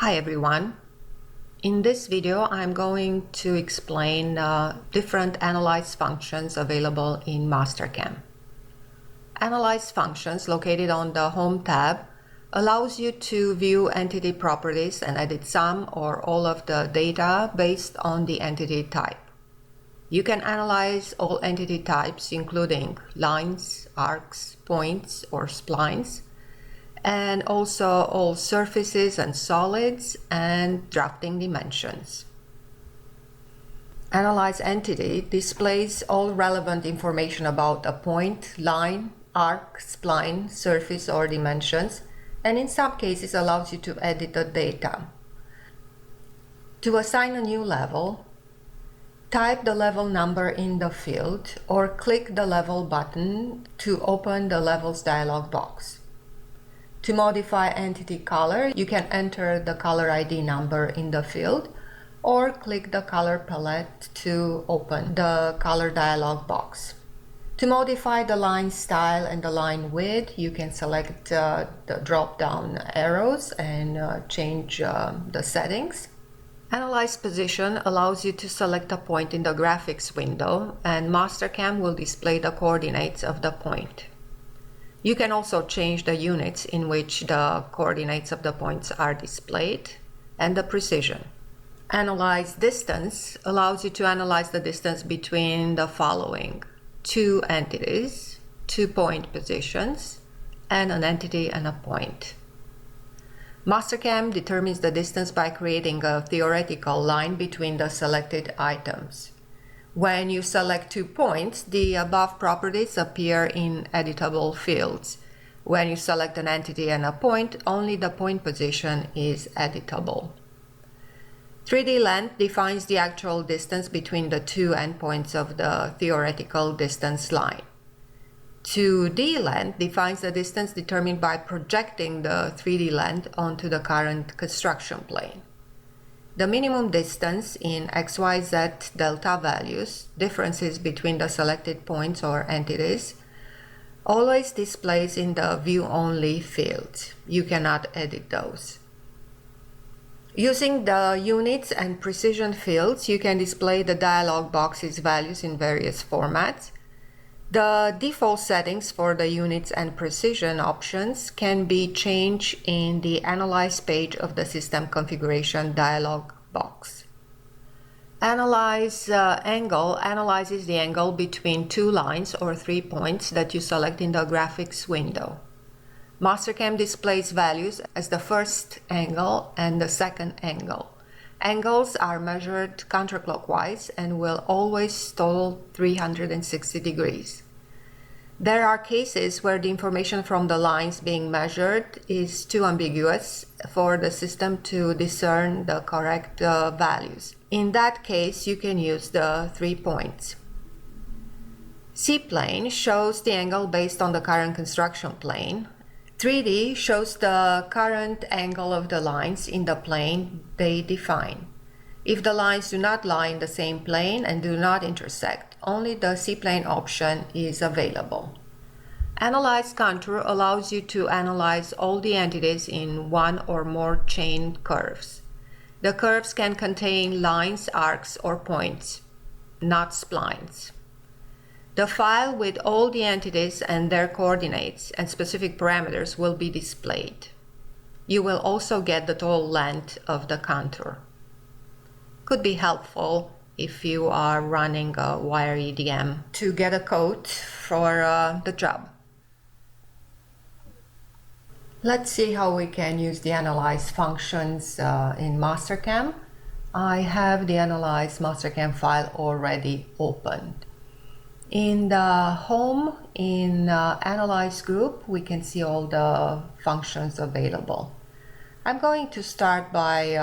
Hi everyone. In this video I'm going to explain different analyze functions available in Mastercam. Analyze functions located on the Home tab allows you to view entity properties and edit some or all of the data based on the entity type. You can analyze all entity types including lines, arcs, points or splines, and also all surfaces and solids and drafting dimensions. Analyze entity displays all relevant information about a point, line, arc, spline, surface or dimensions, and in some cases allows you to edit the data. To assign a new level, type the level number in the field or click the level button to open the levels dialog box. To modify entity color, you can enter the color ID number in the field or click the color palette to open the color dialog box. To modify the line style and the line width, you can select the drop-down arrows and change the settings. Analyze position allows you to select a point in the graphics window, and Mastercam will display the coordinates of the point. You can also change the units in which the coordinates of the points are displayed and the precision. Analyze distance allows you to analyze the distance between the following: two entities, 2 point positions, and an entity and a point. Mastercam determines the distance by creating a theoretical line between the selected items. When you select 2 points, the above properties appear in editable fields. When you select an entity and a point, only the point position is editable. 3D length defines the actual distance between the two endpoints of the theoretical distance line. 2D length defines the distance determined by projecting the 3D length onto the current construction plane. The minimum distance in XYZ delta values, differences between the selected points or entities, always displays in the View Only field. You cannot edit those. Using the Units and Precision fields, you can display the dialog box's values in various formats. The default settings for the Units and Precision options can be changed in the Analyze page of the System Configuration dialog box. Analyze angle analyzes the angle between 2 lines or 3 points that you select in the graphics window. Mastercam displays values as the first angle and the second angle. Angles are measured counterclockwise and will always total 360 degrees. There are cases where the information from the lines being measured is too ambiguous for the system to discern the correct values. In that case, you can use the 3 points. C-plane shows the angle based on the current construction plane. 3D shows the current angle of the lines in the plane they define. If the lines do not lie in the same plane and do not intersect, only the C-plane option is available. Analyze contour allows you to analyze all the entities in one or more chain curves. The curves can contain lines, arcs, or points, not splines. The file with all the entities and their coordinates and specific parameters will be displayed. You will also get the total length of the contour. Could be helpful if you are running a wire EDM to get a code for the job. Let's see how we can use the Analyze functions in Mastercam. I have the Analyze Mastercam file already opened. In the Home, in Analyze group, we can see all the functions available. I'm going to start by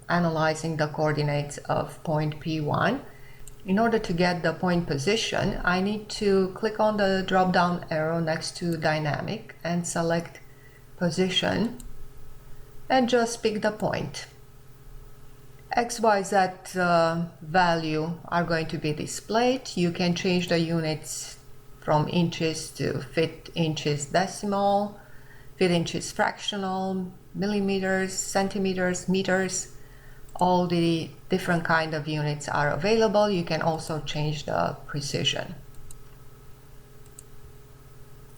analyzing the coordinates of point P1. In order to get the point position, I need to click on the drop-down arrow next to Dynamic and select Position and just pick the point. XYZ value are going to be displayed. You can change the units from inches to feet inches decimal, feet inches fractional, millimeters, centimeters, meters. All the different kind of units are available. You can also change the precision.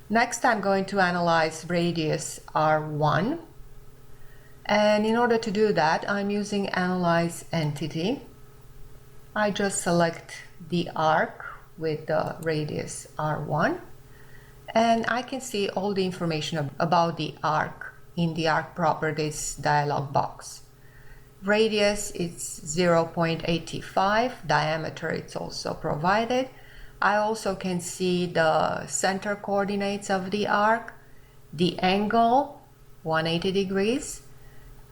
Next, I'm going to analyze radius R1. And in order to do that, I'm using Analyze Entity. I just select the arc with the radius R1. And I can see all the information about the arc in the Arc Properties dialog box. Radius is 0.85, diameter it's also provided. I also can see the center coordinates of the arc, the angle, 180 degrees,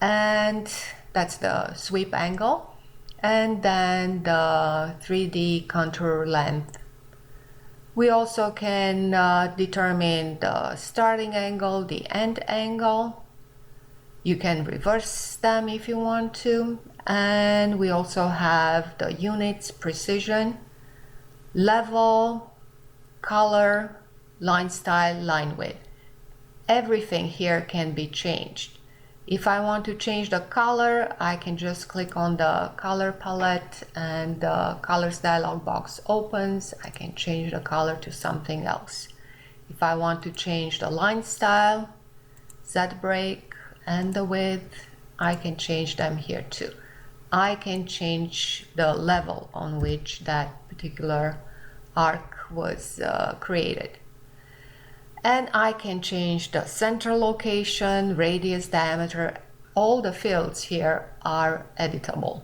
and that's the sweep angle, and then the 3D contour length. We also can determine the starting angle, the end angle. You can reverse them if you want to. And we also have the units, precision, level, color, line style, line width. Everything here can be changed. If I want to change the color, I can just click on the color palette and the colors dialog box opens. I can change the color to something else. If I want to change the line style, Z break, and the width, I can change them here too. I can change the level on which that particular arc was created. And I can change the center location, radius, diameter. All the fields here are editable.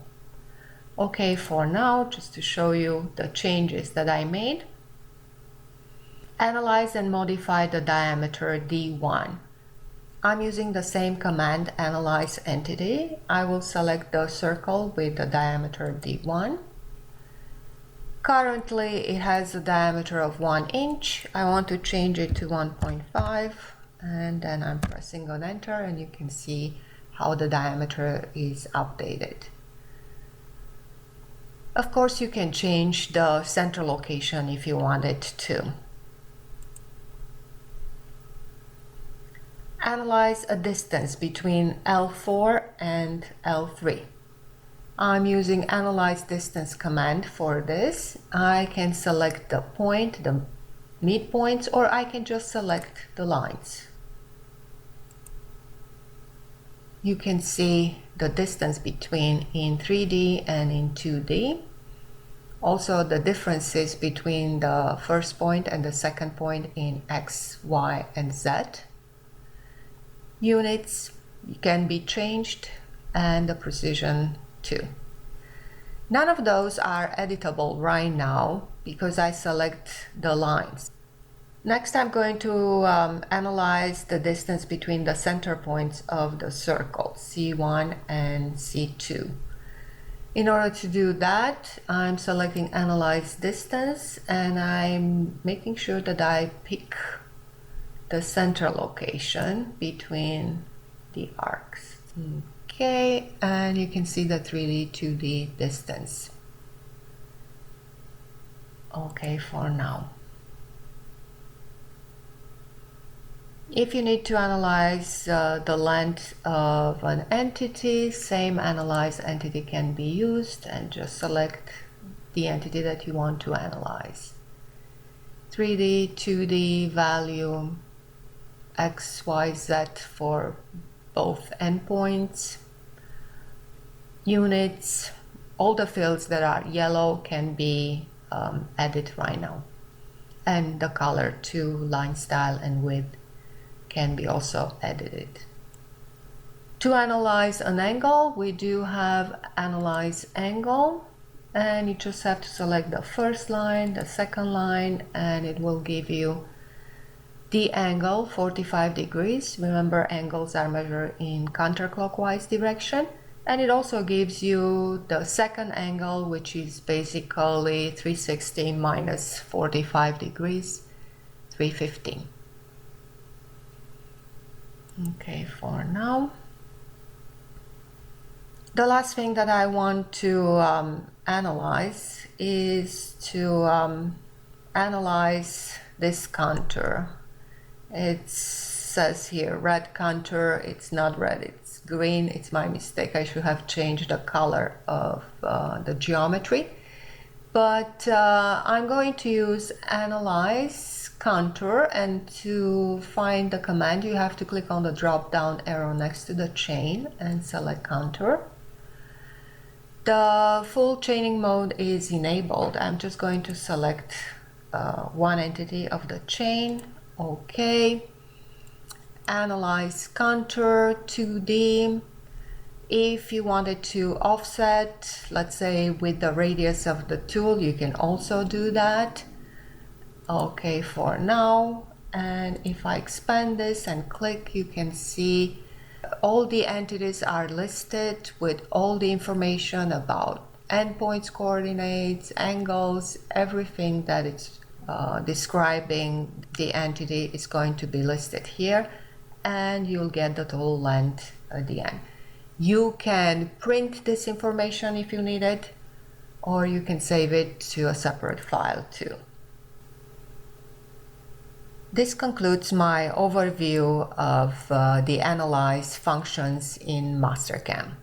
Okay, for now, just to show you the changes that I made. Analyze and modify the diameter D1. I'm using the same command, Analyze Entity. I will select the circle with the diameter D1. Currently, it has a diameter of 1 inch. I want to change it to 1.5, and then I'm pressing on Enter, and you can see how the diameter is updated. Of course, you can change the center location if you wanted to. Analyze a distance between L4 and L3. I'm using Analyze Distance command for this. I can select the point, the midpoints, or I can just select the lines. You can see the distance between in 3D and in 2D. Also the differences between the first point and the second point in X, Y, and Z. Units can be changed, and the precision too. None of those are editable right now because I select the lines. Next, I'm going to analyze the distance between the center points of the circle, C1 and C2. In order to do that, I'm selecting Analyze Distance, and I'm making sure that I pick the center location between the arcs. Okay, and you can see the 3D, 2D distance. Okay, for now. If you need to analyze the length of an entity, same Analyze Entity can be used, and just select the entity that you want to analyze. 3D, 2D value, X, Y, Z for both endpoints, units, all the fields that are yellow can be edited right now. And the color too, line style and width can be also edited. To analyze an angle, we do have Analyze Angle, and you just have to select the first line, the second line, and it will give you the angle 45 degrees. Remember, angles are measured in counterclockwise direction. And it also gives you the second angle, which is basically 360 minus 45 degrees, 315. Okay, for now. The last thing that I want to analyze is to analyze this contour. It's says here red contour. It's not red, it's green. It's my mistake. I should have changed the color of the geometry. But I'm going to use analyze contour, and to find the command you have to click on the drop down arrow next to the chain and select contour. The full chaining mode is enabled. I'm just going to select one entity of the chain. OK. Analyze contour 2D. If you wanted to offset, let's say with the radius of the tool, you can also do that. OK for now. And if I expand this and click, you can see all the entities are listed with all the information about endpoints, coordinates, angles, everything that it's describing the entity is going to be listed here, and you'll get the total length at the end. You can print this information if you need it, or you can save it to a separate file too. This concludes my overview of the analyze functions in Mastercam.